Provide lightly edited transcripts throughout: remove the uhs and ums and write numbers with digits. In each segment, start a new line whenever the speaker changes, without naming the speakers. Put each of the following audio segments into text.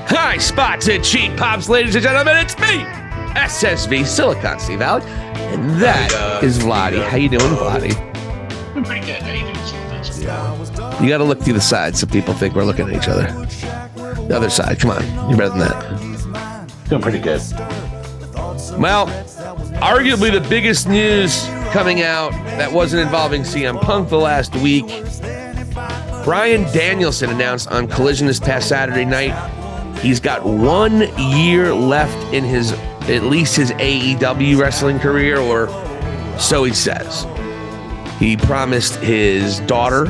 Hi, spots and cheek pops, ladies and gentlemen. It's me, SSV Silicon Steve Valley, and that is Vladi. How you doing, Vladi?
I'm pretty good. How you doing, Steve?
You got to look through the side so people think we're looking at each other. The other side, come on, you're better than that.
Doing pretty good.
Well, arguably the biggest news coming out that wasn't involving CM Punk the last week. Bryan Danielson announced on Collision this past Saturday night he's got 1 year left in at least his AEW wrestling career, or so he says. He promised his daughter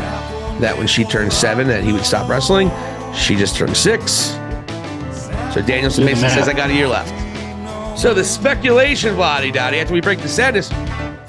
that when she turned 7 that he would stop wrestling. She just turned 6. So Danielson basically says, I got a year left. So the speculation, Vladi Dadi, after we break the sadness,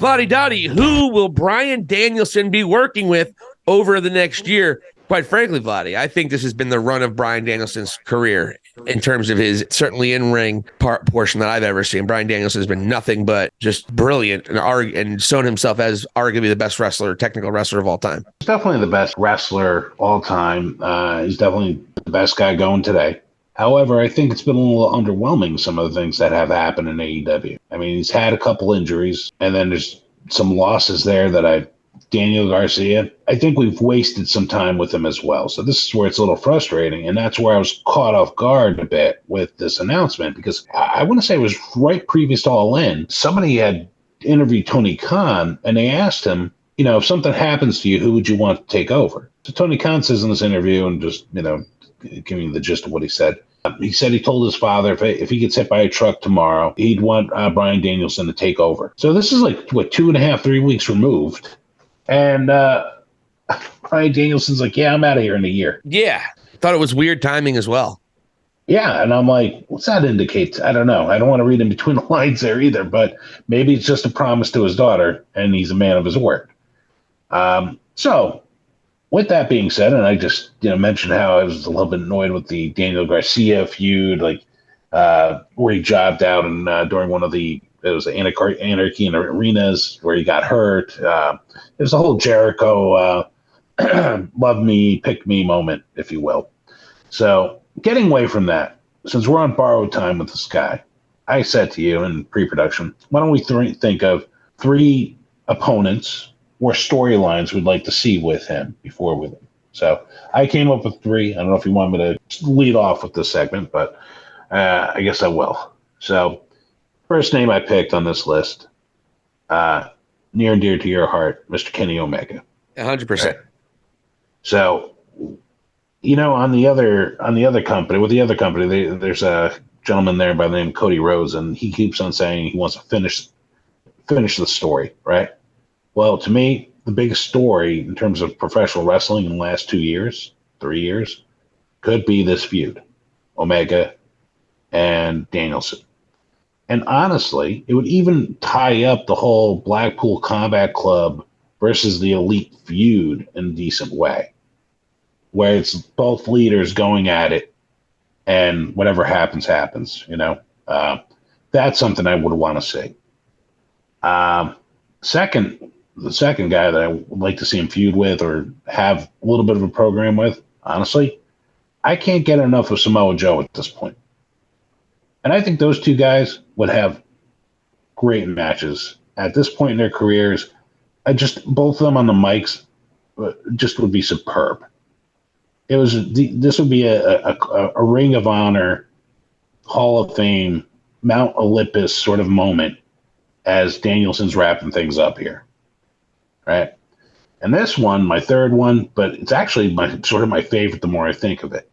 Vladi Dadi, who will Bryan Danielson be working with over the next year? Quite frankly, Vladi, I think this has been the run of Bryan Danielson's career in terms of his certainly in-ring portion that I've ever seen. Bryan Danielson has been nothing but just brilliant and shown himself as arguably the best wrestler, technical wrestler of all time.
He's definitely the best wrestler all time. He's definitely the best guy going today. However, I think it's been a little underwhelming, some of the things that have happened in AEW. I mean, he's had a couple injuries, and then there's some losses there that Daniel Garcia, I think we've wasted some time with him as well. So this is where it's a little frustrating, and that's where I was caught off guard a bit with this announcement, because I want to say it was right previous to All In. Somebody had interviewed Tony Khan, and they asked him, if something happens to you, who would you want to take over? So Tony Khan says in this interview, and just, giving you the gist of what he said, he said he told his father if he gets hit by a truck tomorrow, he'd want Bryan Danielson to take over. So this is like, 2.5, 3 weeks removed. And Bryan Danielson's like, yeah, I'm out of here in a year.
Yeah. Thought it was weird timing as well.
Yeah. And I'm like, what's that indicate? I don't know. I don't want to read in between the lines there either, but maybe it's just a promise to his daughter and he's a man of his word. So with that being said, and I just mentioned how I was a little bit annoyed with the Daniel Garcia feud, where he jobbed out and during one of it was Anarchy in Arenas where he got hurt. It was a whole Jericho love me, pick me moment, if you will. So getting away from that, since we're on borrowed time with this guy, I said to you in pre-production, why don't we think of 3 opponents or storylines we'd like to see with him before with him. So I came up with 3. I don't know if you want me to lead off with this segment, but I guess I will. So first name I picked on this list, near and dear to your heart, Mr. Kenny Omega.
100%.
Right? So, on the other company, there's a gentleman there by the name of Cody Rhodes, and he keeps on saying he wants to finish the story, right? Well, to me, the biggest story in terms of professional wrestling in the last 2 years, 3 years, could be this feud, Omega and Danielson. And honestly, it would even tie up the whole Blackpool Combat Club versus the Elite feud in a decent way, where it's both leaders going at it, and whatever happens, happens. That's something I would want to see. The second guy that I would like to see him feud with or have a little bit of a program with, honestly, I can't get enough of Samoa Joe at this point. And I think those 2 guys would have great matches at this point in their careers. Both of them on the mics just would be superb. This would be a Ring of Honor, Hall of Fame, Mount Olympus sort of moment as Danielson's wrapping things up here, right? And this one, my third one, but it's actually my favorite the more I think of it.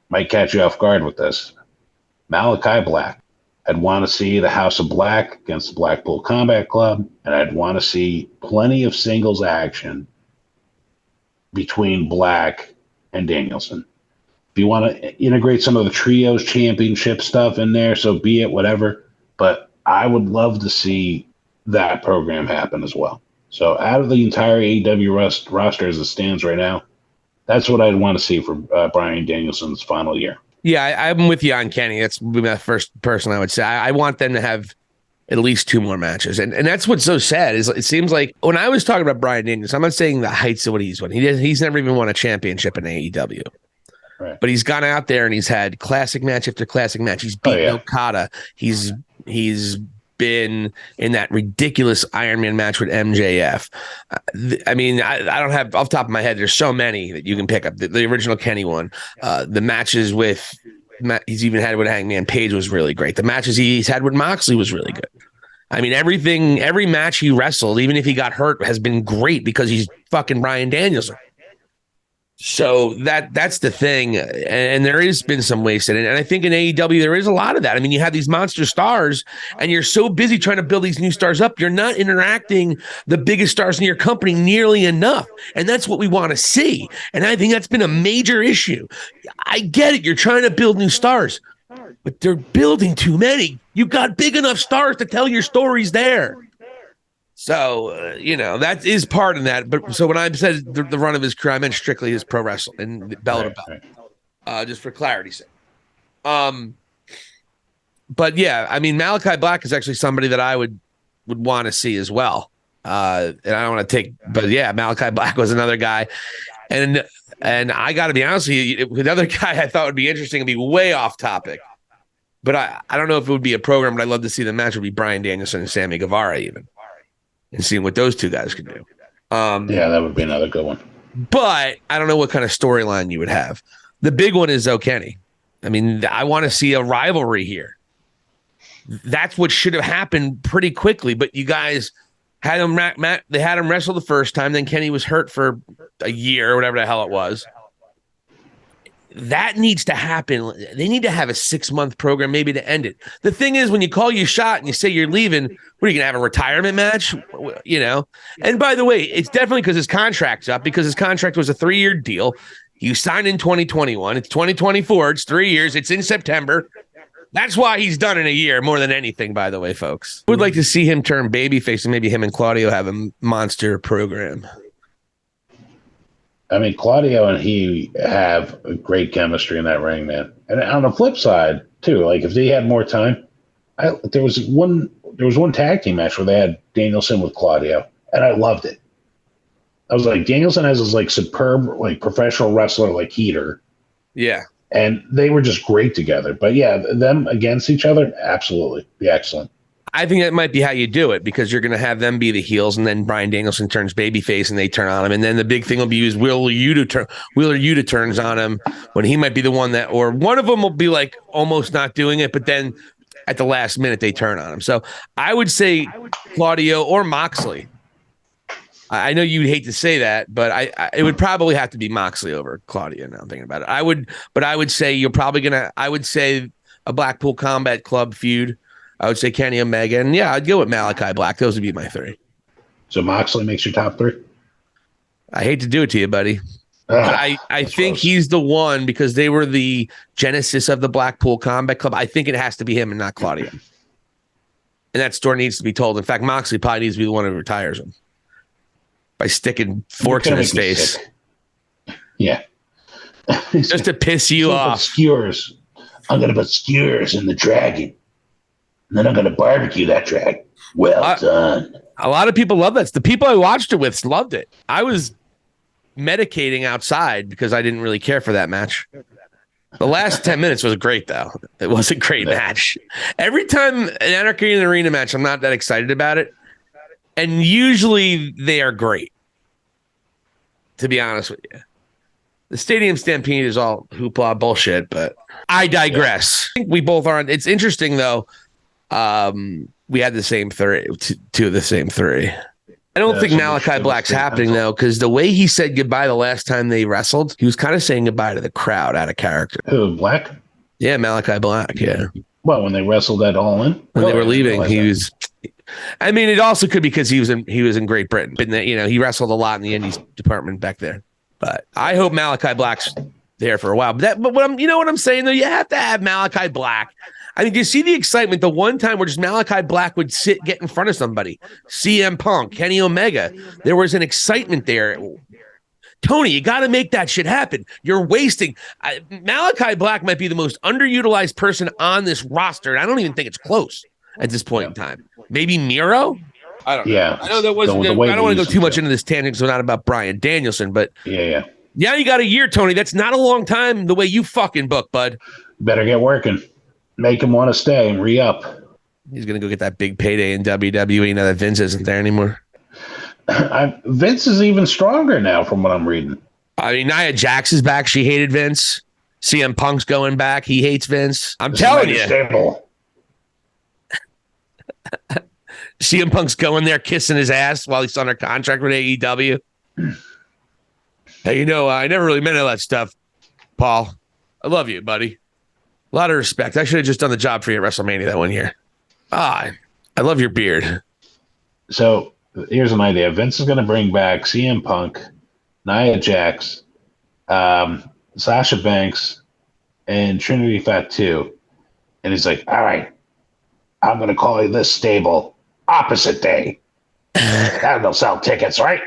Might catch you off guard with this. Malachi Black. I'd want to see the House of Black against the Blackpool Combat Club, and I'd want to see plenty of singles action between Black and Danielson. If you want to integrate some of the trios championship stuff in there, so be it, whatever. But I would love to see that program happen as well. So out of the entire AEW roster as it stands right now, that's what I'd want to see for Bryan Danielson's final year.
Yeah, I'm with you on Kenny. That's my first person I would say. I want them to have at least 2 more matches. And that's what's so sad is it seems like when I was talking about Bryan Danielson, I'm not saying the heights of what he's won. He's never even won a championship in AEW.
Right.
But he's gone out there and he's had classic match after classic match. He's beaten Okada. He's been in that ridiculous Iron Man match with MJF. I mean, I don't have off the top of my head. There's so many that you can pick up. The original Kenny one, the matches with he's even had with Hangman Page was really great. The matches he's had with Moxley was really good. I mean, every match he wrestled, even if he got hurt, has been great because he's fucking Bryan Danielson. So that's the thing, and there has been some wasted, and I think in AEW there is a lot of that. I mean, you have these monster stars, and you're so busy trying to build these new stars up, you're not interacting the biggest stars in your company nearly enough, and that's what we want to see. And I think that's been a major issue. I get it, you're trying to build new stars, but they're building too many. You've got big enough stars to tell your stories there. So, that is part of that. But so when I said the run of his career, I meant strictly his pro wrestling and bell to bell, just for clarity's sake. But yeah, I mean, Malachi Black is actually somebody that I would want to see as well. And I don't want to but yeah, Malachi Black was another guy. And I got to be honest with you, the other guy I thought would be interesting and be way off topic. But I don't know if it would be a program, but I'd love to see the match would be Bryan Danielson and Sammy Guevara even. And seeing what those two guys could do.
Yeah, that would be another good one.
But I don't know what kind of storyline you would have. The big one is Kenny. I mean, I want to see a rivalry here. That's what should have happened pretty quickly. But you guys had him. They had him wrestle the first time. Then Kenny was hurt for a year or whatever the hell it was. That needs to happen. They need to have a 6-month program maybe to end it. The thing is, when you call your shot and you say you're leaving, what are you going to have, a retirement match? And by the way, it's definitely because his contract's up, because his contract was a 3-year deal. You signed in 2021. It's 2024. It's 3 years. It's in September. That's why he's done in a year more than anything, by the way, folks. I would like to see him turn babyface and maybe him and Claudio have a monster program.
I mean, Claudio and he have a great chemistry in that ring, man. And on the flip side, too, like if they had more time, there was one tag team match where they had Danielson with Claudio, and I loved it. I was like, Danielson has this like superb, like professional wrestler, like heater.
Yeah.
And they were just great together. But yeah, them against each other, absolutely. Be excellent.
I think that might be how you do it, because you're going to have them be the heels, and then Bryan Danielson turns babyface and they turn on him. And then the big thing will be is Wheeler Yuta turns on him when he might be the one that, or one of them will be like almost not doing it, but then at the last minute they turn on him. So I would say Claudio or Moxley. I know you'd hate to say that, but it would probably have to be Moxley over Claudio. Now I'm thinking about it. I would say you're probably I would say a Blackpool Combat Club feud. I would say Kenny Omega, and yeah, I'd go with Malachi Black. Those would be my 3.
So Moxley makes your top 3?
I hate to do it to you, buddy. I think he's the one, because they were the genesis of the Blackpool Combat Club. I think it has to be him and not Claudio. And that story needs to be told. In fact, Moxley probably needs to be the one who retires him by sticking forks in his face.
Yeah.
Just to piss you off.
Skewers. I'm going to put skewers in the dragon. And then I'm going to barbecue that dragon. Well done.
A lot of people love that. The people I watched it with loved it. I was medicating outside because I didn't really care for that match. The last 10 minutes was great, though. It was a great match. Every time an Anarchy in the Arena match, I'm not that excited about it. And usually they are great, to be honest with you. The Stadium Stampede is all hoopla bullshit, but I digress. I think we both aren't. It's interesting, though. We had the same 3, two of the same 3. I don't think Malachi Black's happening, though, because the way he said goodbye the last time they wrestled, he was kind of saying goodbye to the crowd out of character.
Who, Black?
Yeah, Malachi Black, yeah.
Well, when they wrestled at All In?
When they were leaving, he was... I mean, it also could be because he was in Great Britain. But, he wrestled a lot in the Indies department back there. But I hope Malachi Black's there for a while. But what I'm saying, though? You have to have Malachi Black. I mean, do you see the excitement? The one time where just Malachi Black would get in front of somebody, CM Punk, Kenny Omega, there was an excitement there. Tony, you got to make that shit happen. You're wasting. Malachi Black might be the most underutilized person on this roster, and I don't even think it's close. at this point in time. Maybe Miro? I don't know.
Yeah.
I know that wasn't. I don't want to go too much into this tangent because we're not about Bryan Danielson, but
yeah.
Yeah, you got a year, Tony. That's not a long time the way you fucking book, bud.
Better get working. Make him want to stay and re-up.
He's going to go get that big payday in WWE now that Vince isn't there anymore.
Vince is even stronger now from what I'm reading.
I mean, Nia Jax is back. She hated Vince. CM Punk's going back. He hates Vince. I'm telling you.
Stable.
CM Punk's going there kissing his ass while he's under contract with AEW. Hey, I never really meant all that stuff, Paul. I love you, buddy. A lot of respect. I should have just done the job for you at WrestleMania that one year. I love your beard.
So here's an idea. Vince is going to bring back CM Punk, Nia Jax, Sasha Banks, and Trinity Fatu. And he's like, all right, I'm going to call you this stable Opposite Day. That'll sell tickets, right?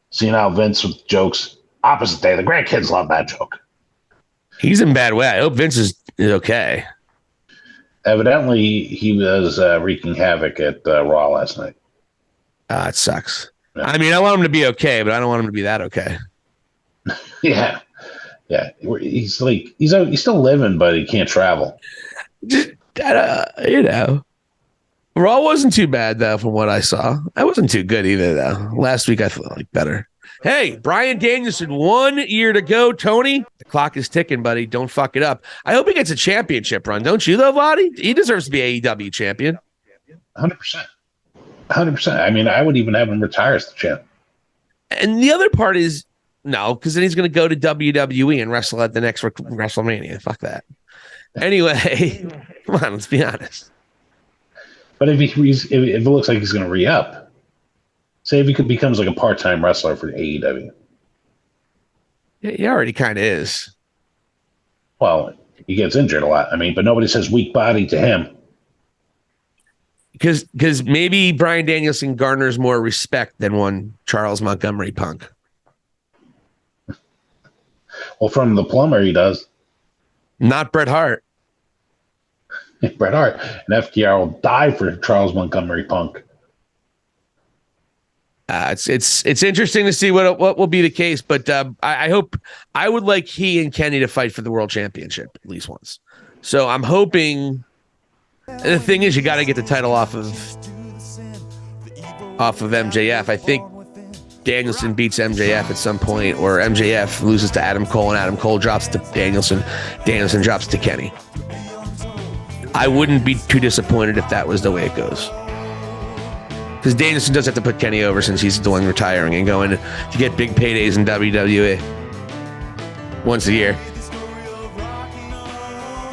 See now Vince with jokes. Opposite Day. The grandkids love that joke.
He's in bad way. I hope Vince is okay.
Evidently, he was wreaking havoc at Raw last night.
It sucks.
Yeah.
I mean, I want him to be okay, but I don't want him to be that okay.
Yeah. He's still living, but he can't travel.
Raw wasn't too bad, though, from what I saw. I wasn't too good either, though. Last week, I felt like better. Hey, Bryan Danielson, 1 year to go, Tony. The clock is ticking, buddy. Don't fuck it up. I hope he gets a championship run. Don't you, though, Vladi? He deserves to be AEW champion.
100%. 100%. I mean, I would even have him retire as the champ.
And the other part is, no, because then he's going to go to WWE and wrestle at the next WrestleMania. Fuck that. Anyway, come on, let's be honest.
But if it looks like he's going to re-up, say if he becomes like a part-time wrestler for AEW.
Yeah, he already kind of is.
Well, he gets injured a lot. I mean, but nobody says weak body to him.
Because maybe Bryan Danielson garners more respect than one Charles Montgomery Punk.
Well, from the plumber, he does.
Not Bret Hart.
Bret Hart. And FTR will die for Charles Montgomery Punk.
It's interesting to see what will be the case, but I hope I would like he and Kenny to fight for the world championship at least once. So I'm hoping. The thing is, you got to get the title off of MJF. I think Danielson beats MJF at some point, or MJF loses to Adam Cole, and Adam Cole drops to Danielson. Danielson drops to Kenny. I wouldn't be too disappointed if that was the way it goes. Because Danielson does have to put Kenny over since he's the one retiring and going to get big paydays in WWE once a year.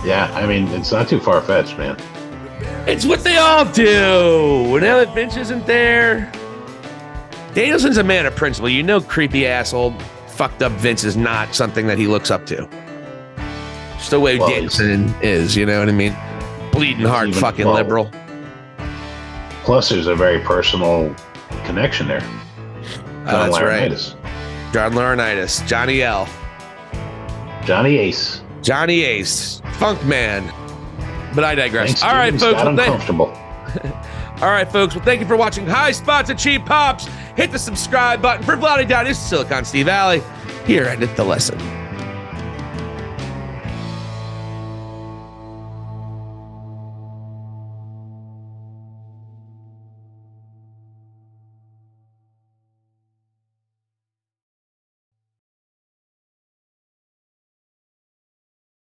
Yeah, I mean, it's not too far-fetched, man.
It's what they all do. Now that Vince isn't there, Danielson's a man of principle. Creepy asshole, fucked up Vince is not something that he looks up to. Just the way Danielson is, you know what I mean? Bleeding heart, fucking liberal.
Plus, there's a very personal connection there.
That's Laurinaitis. Right. John Laurinaitis. Johnny L.
Johnny Ace.
Johnny Ace. Funk man. But I digress.
Thanks,
all right, folks.
Uncomfortable.
All right, folks. Well, thank you for watching High Spots and Cheap Pops. Hit the subscribe button for Vladi Dadi. This is Silicon Steve Alley. Here ended the lesson.